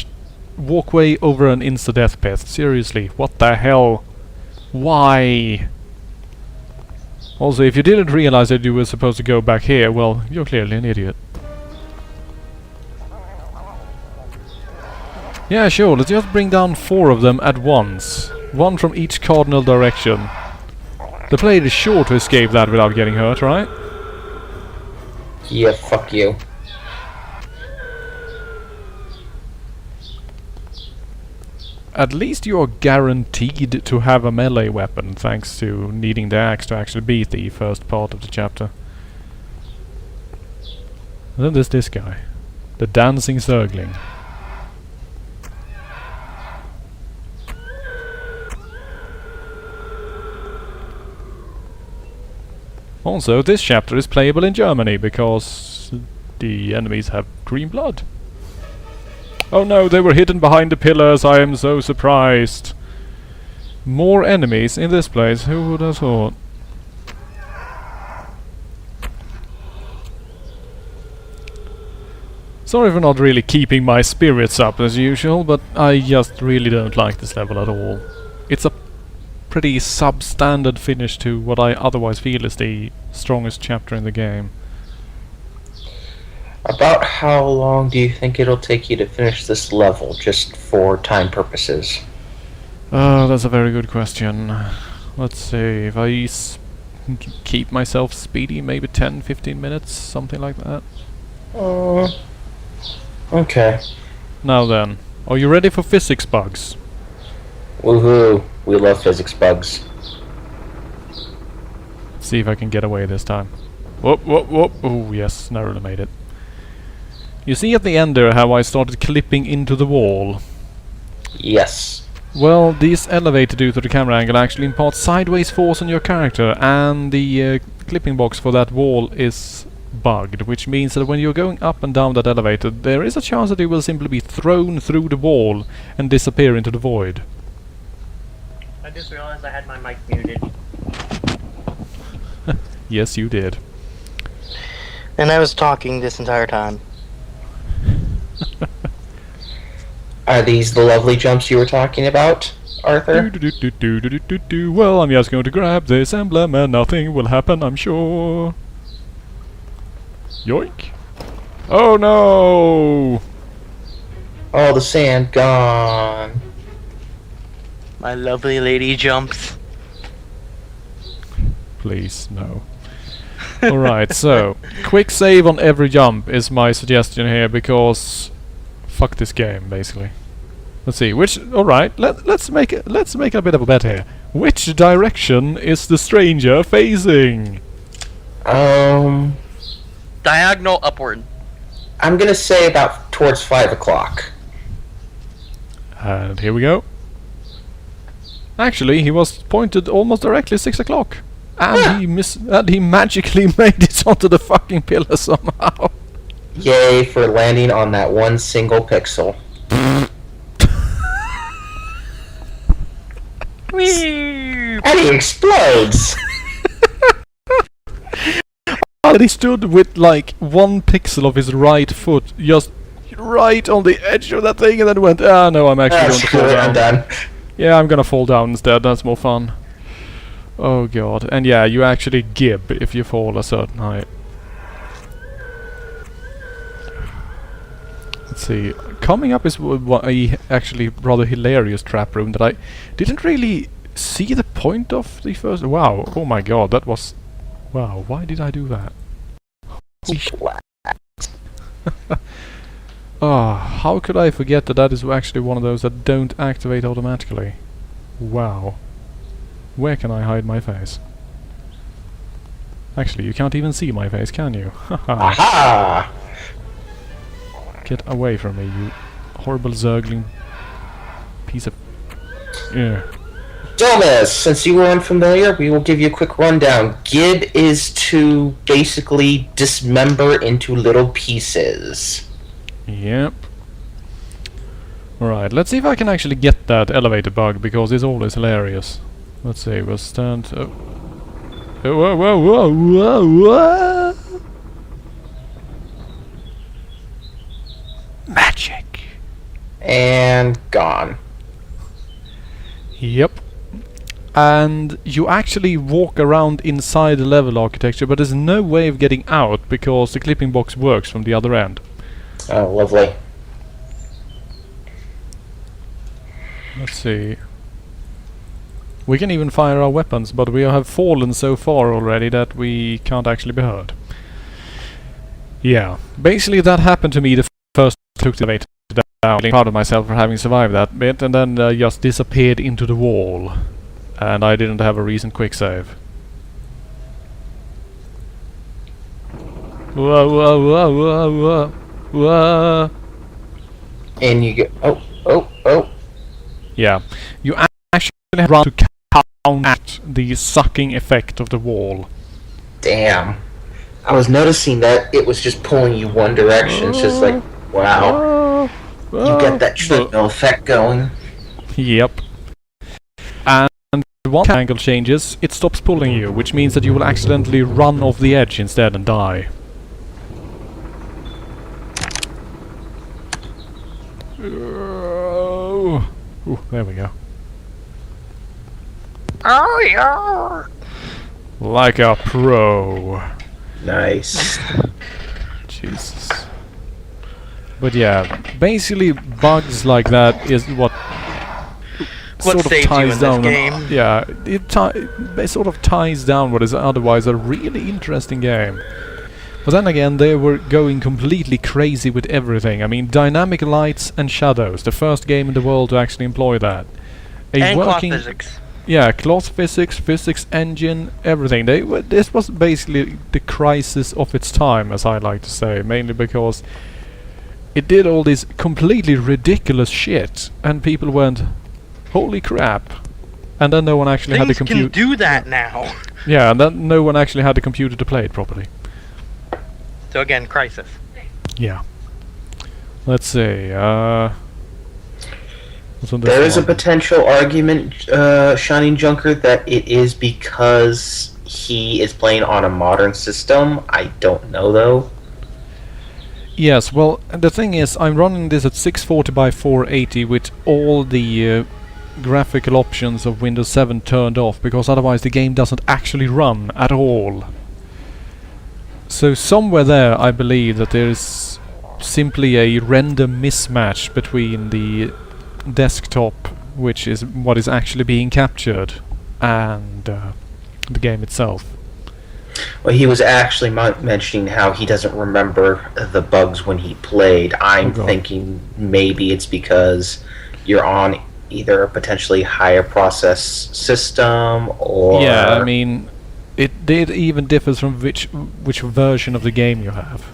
walkway over an insta-death pit. Seriously, what the hell? Why? Also, if you didn't realize that you were supposed to go back here, well, you're clearly an idiot. Yeah, sure, let's just bring down 4 of them at once. 1 from each cardinal direction. The player is sure to escape that without getting hurt, right? Yeah, fuck you. At least you are guaranteed to have a melee weapon, thanks to needing the axe to actually beat the first part of the chapter. And then there's this guy. The dancing Zergling. Also, this chapter is playable in Germany because the enemies have green blood. Oh no, they were hidden behind the pillars, I am so surprised. More enemies in this place, who would have thought? Sorry for not really keeping my spirits up as usual, but I just really don't like this level at all. It's a pretty substandard finish to what I otherwise feel is the strongest chapter in the game. About how long do you think it'll take you to finish this level, just for time purposes? That's a very good question. Let's see, if I keep myself speedy, maybe 10-15 minutes, something like that. Okay. Now then, are you ready for physics bugs? Woohoo! We love physics bugs. See if I can get away this time. Whoop, whoop, whoop. Oh, yes, narrowly made it. You see at the end there how I started clipping into the wall? Yes. Well, this elevator due to the camera angle actually imparts sideways force on your character, and the clipping box for that wall is bugged, which means that when you're going up and down that elevator, there is a chance that you will simply be thrown through the wall and disappear into the void. I just realized I had my mic muted. Yes, you did. And I was talking this entire time. Are these the lovely jumps you were talking about, Arthur? Well, I'm just going to grab this emblem and nothing will happen, I'm sure. Yoink. Oh no! All the sand gone. My lovely lady jumps. Please, no. Alright, so quick save on every jump is my suggestion here, because fuck this game, basically. Let's see, let's make a bit of a bet here. Which direction is the stranger facing? Diagonal upward. I'm gonna say about towards 5 o'clock. And here we go. Actually, he was pointed almost directly 6 o'clock. And he magically made it onto the fucking pillar somehow. Yay for landing on that one single pixel. And he explodes! And he stood with like 1 pixel of his right foot just right on the edge of that thing, and then went, ah no, I'm actually going to fall down. I'm done. Yeah, I'm gonna fall down instead, that's more fun. Oh god, and yeah, you actually gib if you fall a certain height. Let's see, coming up is a actually rather hilarious trap room that I didn't really see the point of the first... Wow, oh my god, that was... Wow, why did I do that? Oh, how could I forget that that is actually one of those that don't activate automatically? Wow. Where can I hide my face? Actually, you can't even see my face, can you? Aha! Get away from me, you horrible zergling piece of... Yeah. Domus, since you were unfamiliar, we will give you a quick rundown. Gib is to basically dismember into little pieces. Yep. Alright, let's see if I can actually get that elevator bug, because it's always hilarious. Let's see, we'll stand... Oh. Oh, whoa, whoa, whoa, whoa, whoa! Magic! And gone. Yep. And you actually walk around inside the level architecture, but there's no way of getting out, because the clipping box works from the other end. Oh, lovely. Let's see. We can even fire our weapons, but we have fallen so far already that we can't actually be heard. Yeah. Basically that happened to me the first I took the elevator down. I'm proud of myself for having survived that bit, and then just disappeared into the wall. And I didn't have a recent quick save. Whoa, whoa, whoa, whoa, whoa, whoa. And you get... Oh, oh, oh. Yeah. You actually have run to count the sucking effect of the wall. Damn. I was noticing that it was just pulling you one direction. It's just like, wow. You get that treadmill effect going. Yep. And one angle changes, it stops pulling you, which means that you will accidentally run off the edge instead and die. Ooh, there we go. Oh yeah. Like a pro. Nice. Jesus. But yeah, basically bugs like that is what sort of saved you ties in down. this game? Yeah, it sort of ties down what is otherwise a really interesting game. But then again, they were going completely crazy with everything. I mean, dynamic lights and shadows. The first game in the world to actually employ that. And cloth physics. Yeah, cloth physics, physics engine, everything. This was basically the crisis of its time, as I like to say, mainly because it did all this completely ridiculous shit, and people went, "Holy crap!" And then no one actually had the computer. Things can do that now. Yeah, and then no one actually had the computer to play it properly. So again, crisis. Yeah. Let's see. What's on this There is a one? potential argument, Shining Junker, that it is because he is playing on a modern system. I don't know, though. Yes, well, the thing is, I'm running this at 640 by 480 with all the graphical options of Windows 7 turned off, because otherwise the game doesn't actually run at all. So somewhere there, I believe that there is simply a render mismatch between the desktop which is what is actually being captured, and the game itself. Well, he was actually mentioning how he doesn't remember the bugs when he played. I'm God. thinking maybe it's because you're on either a potentially higher process system or... Yeah, I mean, it even differs from which version of the game you have.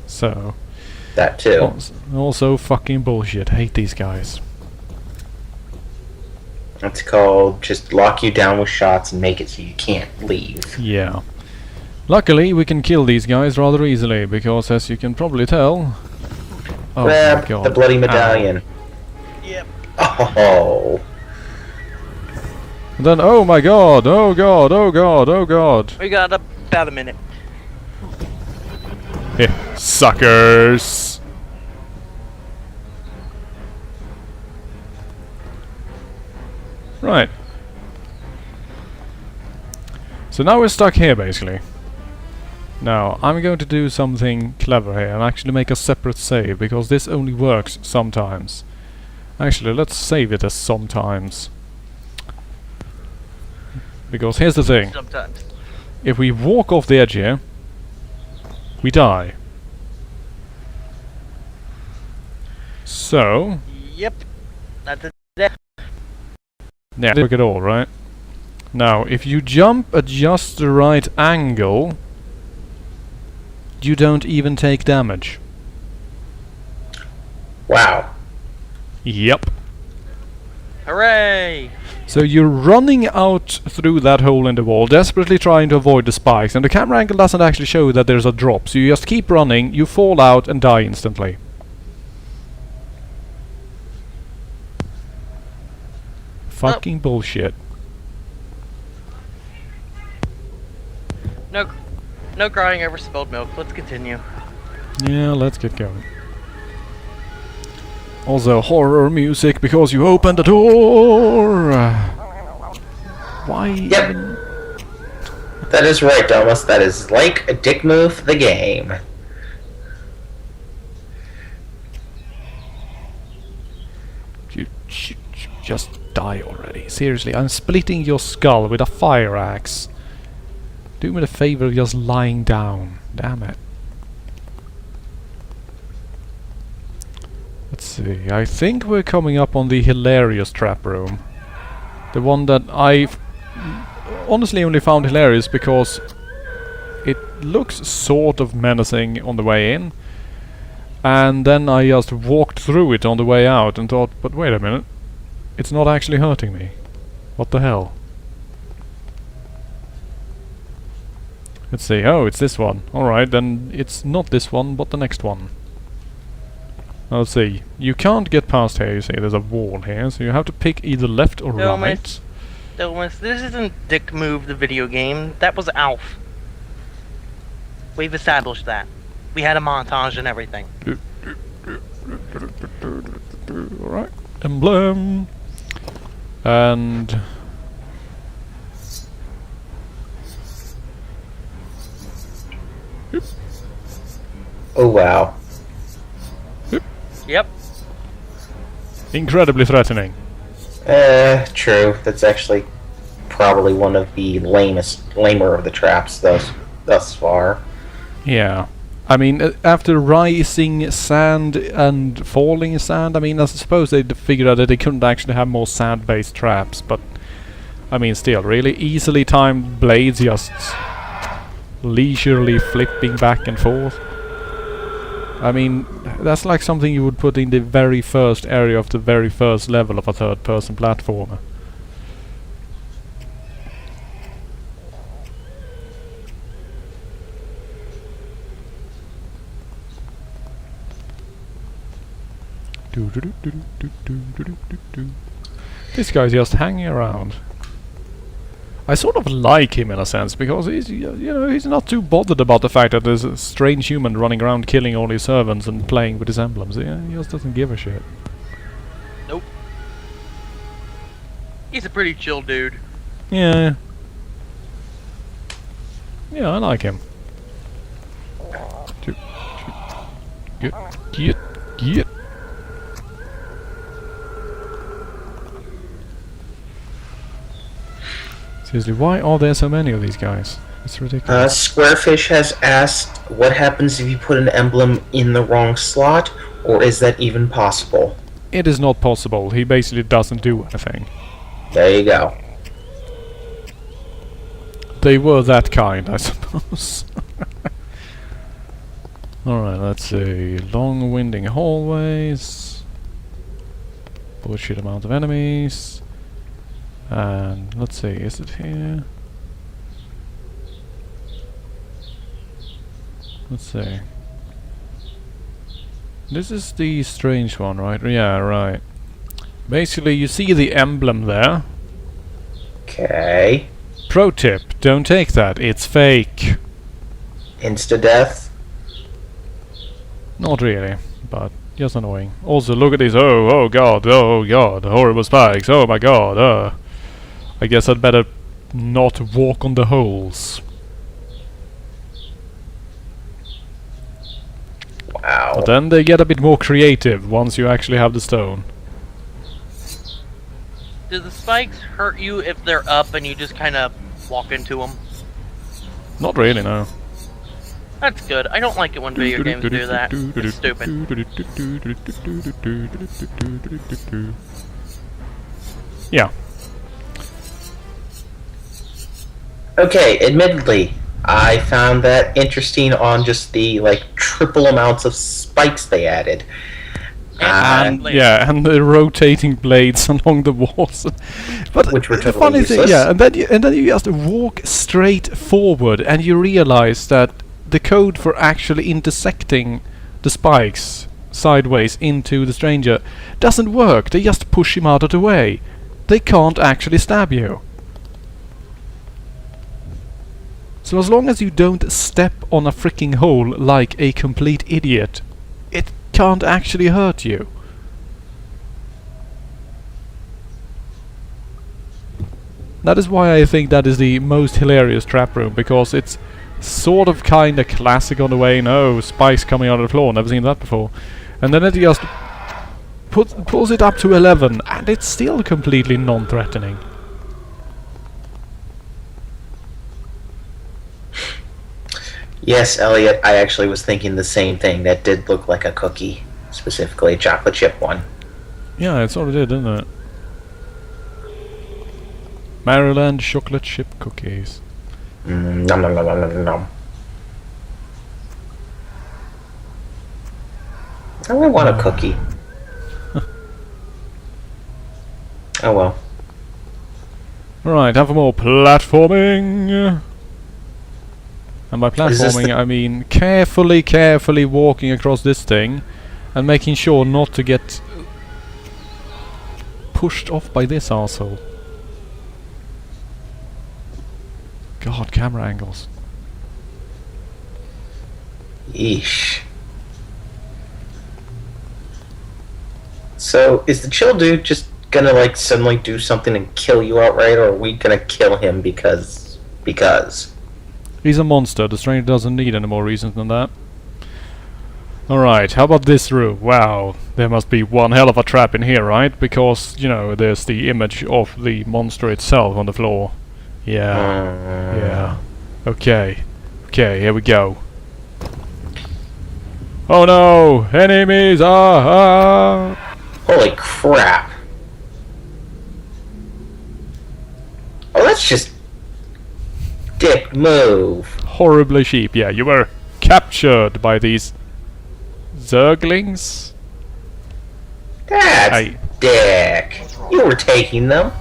So, that too. also fucking bullshit. Hate these guys. It's called just lock you down with shots and make it so you can't leave. Yeah. Luckily, we can kill these guys rather easily, because as you can probably tell... Oh my Grab god. the bloody Ow. medallion. Yep. Oh. And then, oh my god, oh god, oh god, oh god. We got about a minute. Heh, suckers! Right. So now we're stuck here, basically. Now, I'm going to do something clever here and actually make a separate save, because this only works sometimes. Actually, let's save it as sometimes. Because here's the thing. Sometimes. If we walk off the edge here, we die. So... Yep. That's it. yeah, didn't work at all, right? Now, if you jump at just the right angle, you don't even take damage. Wow. Yep. Hooray! So you're running out through that hole in the wall, desperately trying to avoid the spikes, and the camera angle doesn't actually show that there's a drop, so you just keep running, you fall out and die instantly. Fucking bullshit. No crying over spilled milk. Let's continue. Yeah, let's get going. Also, horror music because you opened the door! Why Yep. even... That is right, Domus. That is like a dick move, the game. You just die already. Seriously, I'm splitting your skull with a fire axe. Do me the favor of just lying down. Damn it. Let's see. I think we're coming up on the hilarious trap room. The one that I honestly only found hilarious because it looks sort of menacing on the way in. And then I just walked through it on the way out and thought, but wait a minute. It's not actually hurting me. What the hell? Let's see. Oh, it's this one. Alright, then it's not this one, but the next one. Now, let's see. You can't get past here, you see. There's a wall here, so you have to pick either left or No, right. Domus, this isn't Dick Move, the video game. That was Alf. We've established that. We had a montage and everything. Alright. Emblem. And... Oh, wow. Yep. incredibly threatening. True. That's actually probably one of the lamer of the traps thus far. Yeah. I mean, after rising sand and falling sand, I mean, I suppose they figured out that they couldn't actually have more sand-based traps, but I mean, still, really easily timed blades just leisurely flipping back and forth. I mean, that's like something you would put in the very first area of the very first level of a third-person platformer. This guy's just hanging around. I sort of like him in a sense, because he's, he's not too bothered about the fact that there's a strange human running around killing all his servants and playing with his emblems. He just doesn't give a shit. Nope. He's a pretty chill dude. Yeah. Yeah, I like him. Get. Seriously, why are there so many of these guys? It's ridiculous. Squarefish has asked, what happens if you put an emblem in the wrong slot, or is that even possible? It is not possible. He basically doesn't do anything. There you go. They were that kind, I suppose. Alright, let's see. Long winding hallways. Bullshit amount of enemies. And let's see, is it here? Let's see. This is the strange one, right? Yeah, right. Basically, you see the emblem there. Okay. Pro tip, don't take that, it's fake. Insta-death. Not really, but just annoying. Also, look at this. Oh god, horrible spikes. Oh my god, I guess I'd better not walk on the holes. Wow. But then they get a bit more creative once you actually have the stone. Do the spikes hurt you if they're up and you just kind of walk into them? Not really, no. That's good. I don't like it when video games do that. It's stupid. Yeah. Okay, admittedly, I found that interesting on just the, triple amounts of spikes they added. And the rotating blades along the walls. But Which were the totally funny useless. thing, yeah, and then you just walk straight forward, and you realize that the code for actually intersecting the spikes sideways into the stranger doesn't work. They just push him out of the way. They can't actually stab you. So as long as you don't step on a freaking hole like a complete idiot, it can't actually hurt you. That is why I think that is the most hilarious trap room, because it's sort of kinda classic on the way. No, spikes coming out of the floor, never seen that before. And then it just pulls it up to 11, and it's still completely non-threatening. Yes, Elliot, I actually was thinking the same thing. That did look like a cookie, specifically a chocolate chip one. Yeah, it sort of did, didn't it? Maryland chocolate chip cookies. Nom nom nom nom nom nom. I only want a cookie. Oh well. Right, time for more platforming. And by Is this platforming, I mean carefully walking across this thing and making sure not to get pushed off by this arsehole. God, camera angles. Yeesh. So, is the chill dude just gonna suddenly do something and kill you outright, or are we gonna kill him because? He's a monster. The stranger doesn't need any more reasons than that. Alright, how about this room? Wow, there must be one hell of a trap in here, right? Because, you know, there's the image of the monster itself on the floor. Yeah. Yeah. Okay. Okay, here we go. Oh no! Enemies! Ah! Holy crap. Oh, that's just dick move. Horribly cheap. Yeah, you were captured by these zerglings. That's Aye. dick. You were taking them.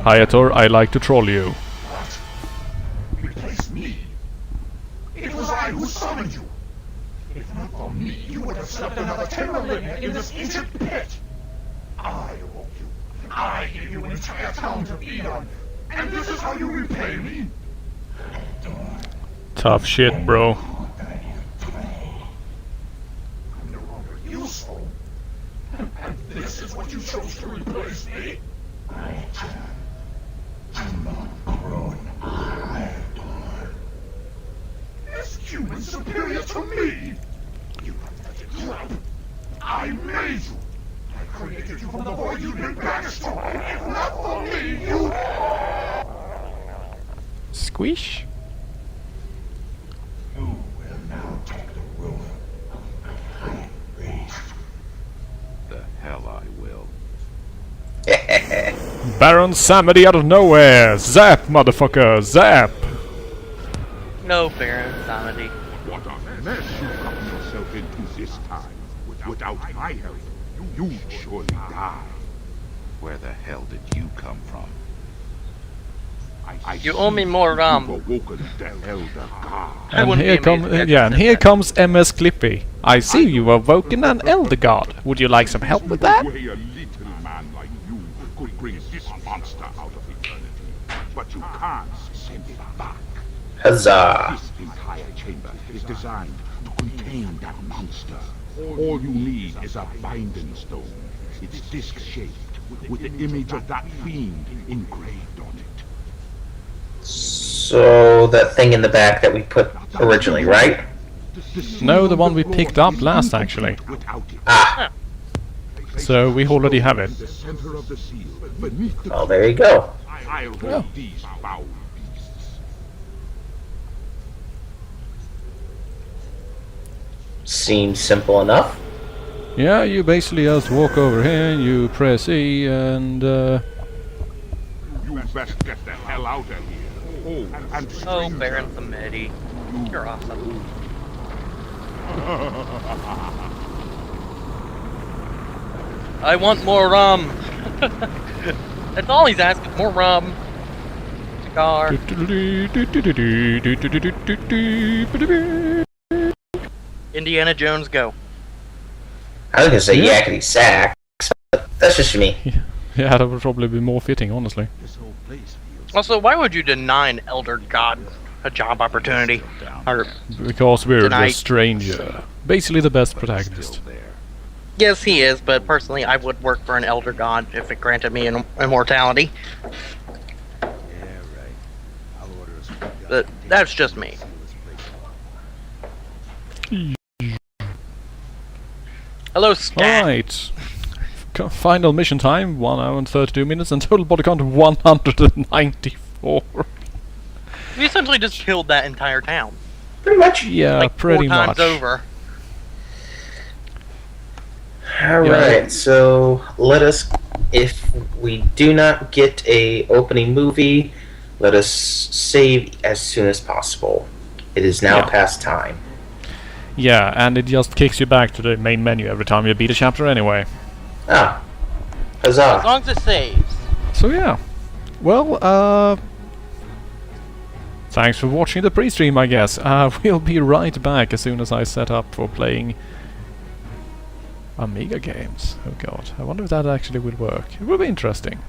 Hayator, I like to troll you. Replace me? It was I who summoned you. If not for me, you would have slept another 10 millennia in this ancient pit. I awoke you. I gave you an entire town to feed on. And this is how you repay me? Tough shit, bro. I'm no longer useful. And this is what you chose to replace me? This human superior to me? You pathetic crap! I made you! I created you from the void never you'd been banished. If not for me, you... Squish? You will now take the ruler of the race. The hell I will. Baron Samedi out of nowhere! Zap, motherfucker! Zap! No, Baron Samedi. What a mess you've gotten yourself into this time. Without my help, you'd surely die. Where the hell did you come from? You owe me more rum. You've awoken the Elder God. I And wouldn't here be amazed if yeah, I and said here that. comes MS Clippy. I see you awoken an Elder God. Would you like some help with that? No way a little man like you could bring this monster out of eternity. But you can't send it back. Huzzah! This entire chamber is designed to contain that monster. All you need is a binding stone. It's disc-shaped, with the image of that fiend engraved on it. So, that thing in the back that we put originally, right? No, the one we picked up last, actually. Without it, Ah, So we already have it. the center of the seal, beneath the well, there you go. I'll hold these foul beasts. Seems simple enough. Yeah, you basically just walk over here, you press E, and You best get the hell out of here. Oh, and Oh, stranger, Baron Samedi. You're awesome. I want more rum. That's all he's asking. More rum. Cigar. Indiana Jones, go. I was gonna say Yeah. yakety sax, but that's just me. yeah, that would probably be more fitting, honestly. This whole place feels Also, why would you deny an elder god a job opportunity? Or, Because we're the Tonight. stranger. Basically the best protagonist. still there. yes, he is, but personally, I would work for an elder god if it granted me immortality. yeah, right. I'll order us some But that's just me. Hello, Scat. Alright. Final mission time, 1 hour and 32 minutes, and total body count of 194. We essentially just killed that entire town. Pretty much. Yeah, like pretty 4 times much. over. Alright, so let us, if we do not get a opening movie, let us save as soon as possible. It is now Yeah. past time. Yeah, and it just kicks you back to the main menu every time you beat a chapter anyway. Ah. As Huzzah. long as it saves. So yeah. Well, thanks for watching the pre-stream, I guess. We'll be right back as soon as I set up for playing Amiga games. Oh god, I wonder if that actually will work. It will be interesting.